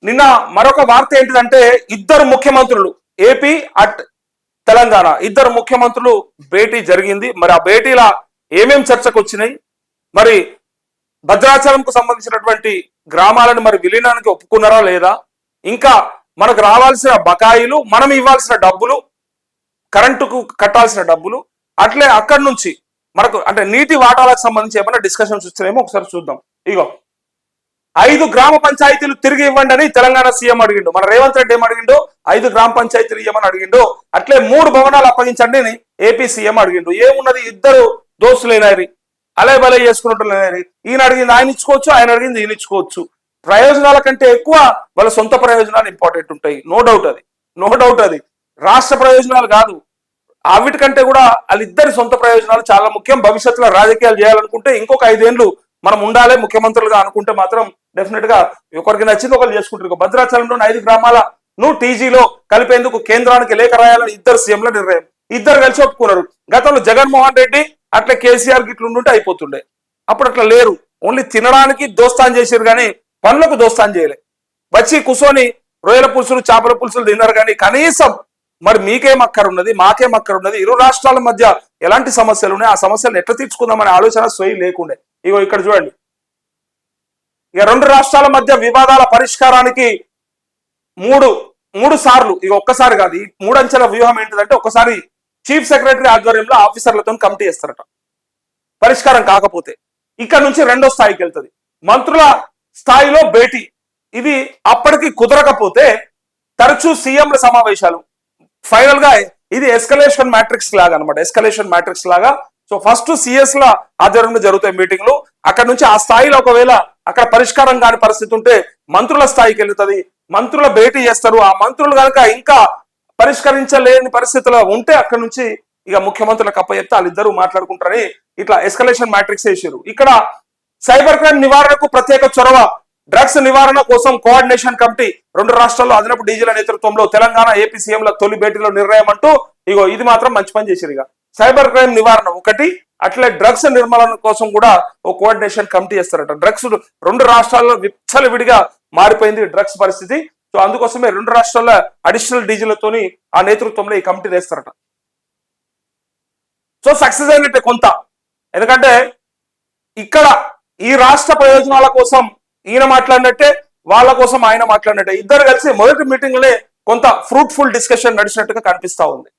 నిన్న మరొక వార్త ఏంటిదంటే ఇద్దరు ముఖ్యమంత్రులు ఏపీ అట్ తెలంగాణ ఇద్దరు ముఖ్యమంత్రులు భేటీ జరిగింది. మరి ఆ భేటీలా ఏమేం చర్చకు వచ్చినాయి, మరి భద్రాచలంకు సంబంధించినటువంటి గ్రామాలను మరి విలీనానికి ఒప్పుకున్నారా లేదా, ఇంకా మనకు రావాల్సిన బకాయిలు, మనం ఇవ్వాల్సిన డబ్బులు, కరెంటుకు కట్టాల్సిన డబ్బులు, అట్లే అక్కడి నుంచి మనకు అంటే నీటి వాటాలకు సంబంధించి ఏమైనా డిస్కషన్స్ వచ్చినాయేమో ఒకసారి చూద్దాం. ఇగో 5 గ్రామ పంచాయతీలు తిరిగి ఇవ్వండి అని తెలంగాణ సీఎం అడిగిండు. మన రేవంత్ రెడ్డి ఏం అడిగిండు, 5 గ్రామ పంచాయతీలు ఇవ్వమని అడిగిండు. అట్లే 3 భవనాలు అప్పగించండి అని ఏపీ సీఎం అడిగిండు. ఏమున్నది, ఇద్దరు దోస్తులేనారి అలే బలే చేసుకున్నట్టు. ఈయన అడిగింది ఆయన ఇచ్చుకోవచ్చు, ఆయన అడిగింది ఈయన ఇచ్చుకోవచ్చు. ప్రయోజనాల కంటే ఎక్కువ వాళ్ళ సొంత ప్రయోజనాలు ఇంపార్టెంట్ ఉంటాయి. నో డౌట్ అది రాష్ట్ర ప్రయోజనాలు కాదు, అవిటికంటే కూడా వాళ్ళిద్దరి సొంత ప్రయోజనాలు చాలా ముఖ్యం. భవిష్యత్తులో రాజకీయాలు చేయాలనుకుంటే ఇంకొక 5 ఏళ్ళు మనం ఉండాలి ముఖ్యమంత్రులుగా అనుకుంటే మాత్రం డెఫినెట్ గా ఒకరికి నచ్చింది ఒకరు చేసుకుంటారు. భద్రాచలంలోని 5 గ్రామాలను టీజీలో కలిపేందుకు కేంద్రానికి లేఖ రాయాలని ఇద్దరు సీఎంల నిర్ణయం. ఇద్దరు కలిసి ఒప్పుకున్నారు. గతంలో జగన్మోహన్ రెడ్డి అట్లా కేసీఆర్ గిట్లుంటే అయిపోతుండే. అప్పుడు అట్లా లేరు, ఓన్లీ తినడానికి దోస్తాన్ చేశారు కానీ పనులకు దోస్తాన్ చేయలే. వచ్చి కూర్చొని రొయ్యల పులుసులు చేపల పులుసులు తిన్నారు కానీ కనీసం మరి మీకేం అక్కరున్నది, మాకేం అక్కరున్నది, ఇరు రాష్ట్రాల మధ్య ఎలాంటి సమస్యలు ఉన్నాయి, ఆ సమస్యలను ఎట్లా తీర్చుకుందామనే ఆలోచన సోయి లేకుండే. ఇగో ఇక్కడ చూడండి, ఇక 2 రాష్ట్రాల మధ్య వివాదాల పరిష్కారానికి మూడు సార్లు, ఇక ఒక్కసారి కాదు, ఈ 3 అంచెల వ్యూహం ఏంటిదంటే ఒకసారి చీఫ్ సెక్రటరీ ఆధ్వర్యంలో ఆఫీసర్లతో కమిటీ వేస్తారట. పరిష్కారం కాకపోతే ఇక్కడ నుంచి 2వ స్థాయికి వెళ్తుంది, మంత్రుల స్థాయిలో భేటీ. ఇది అప్పటికి కుదరకపోతే తరచూ సీఎంల సమావేశాలు. ఫైనల్ గా ఇది ఎస్కలేషన్ మ్యాట్రిక్స్ లాగా అనమాట, ఎస్కలేషన్ మ్యాట్రిక్స్ లాగా. సో ఫస్ట్ సిఎస్ ల ఆధ్వర్యంలో జరుగుతాయి మీటింగ్లు. అక్కడ నుంచి ఆ స్థాయిలో ఒకవేళ అక్కడ పరిష్కారం కాని పరిస్థితి ఉంటే మంత్రుల స్థాయికి వెళ్తుంది, మంత్రుల భేటీ చేస్తారు. ఆ మంత్రులు కనుక ఇంకా పరిష్కరించలేని పరిస్థితిలో ఉంటే అక్కడ నుంచి ఇక ముఖ్యమంత్రులకు అప్పచెప్తే వాళ్ళిద్దరూ మాట్లాడుకుంటారని ఇట్లా ఎస్కలేషన్ మ్యాట్రిక్స్ వేసారు. ఇక్కడ సైబర్ క్రైమ్ నివారణకు ప్రత్యేక చొరవ, డ్రగ్స్ నివారణ కోసం కోఆర్డినేషన్ కమిటీ, 2 రాష్ట్రాల్లో అదనపు డీజీల నేతృత్వంలో తెలంగాణ ఏపీ సీఎంల తొలి భేటీలో నిర్ణయం అంటూ ఇగో ఇది మాత్రం మంచి పని చేశారు. ఇక సైబర్ క్రైమ్ నివారణ ఒకటి, అట్లే డ్రగ్స్ నిర్మూలన కోసం కూడా ఓ కోఆర్డినేషన్ కమిటీ చేస్తారట. డ్రగ్స్ 2 రాష్ట్రాల్లో విచ్చలవిడిగా మారిపోయింది డ్రగ్స్ పరిస్థితి. సో అందుకోసమే 2 రాష్ట్రాల అడిషనల్ డీజీలతోని ఆ నేతృత్వంలో ఈ కమిటీ వేస్తారట. సో సక్సెస్ అయినట్టే కొంత, ఎందుకంటే ఇక్కడ ఈ రాష్ట్ర ప్రయోజనాల కోసం ఈయన మాట్లాడినట్టే, వాళ్ళ కోసం ఆయన మాట్లాడినట్టే, ఇద్దరు కలిసి మొదటి మీటింగ్ లోనే కొంత ఫ్రూట్ఫుల్ డిస్కషన్ నడిచినట్టుగా కనిపిస్తా ఉంది.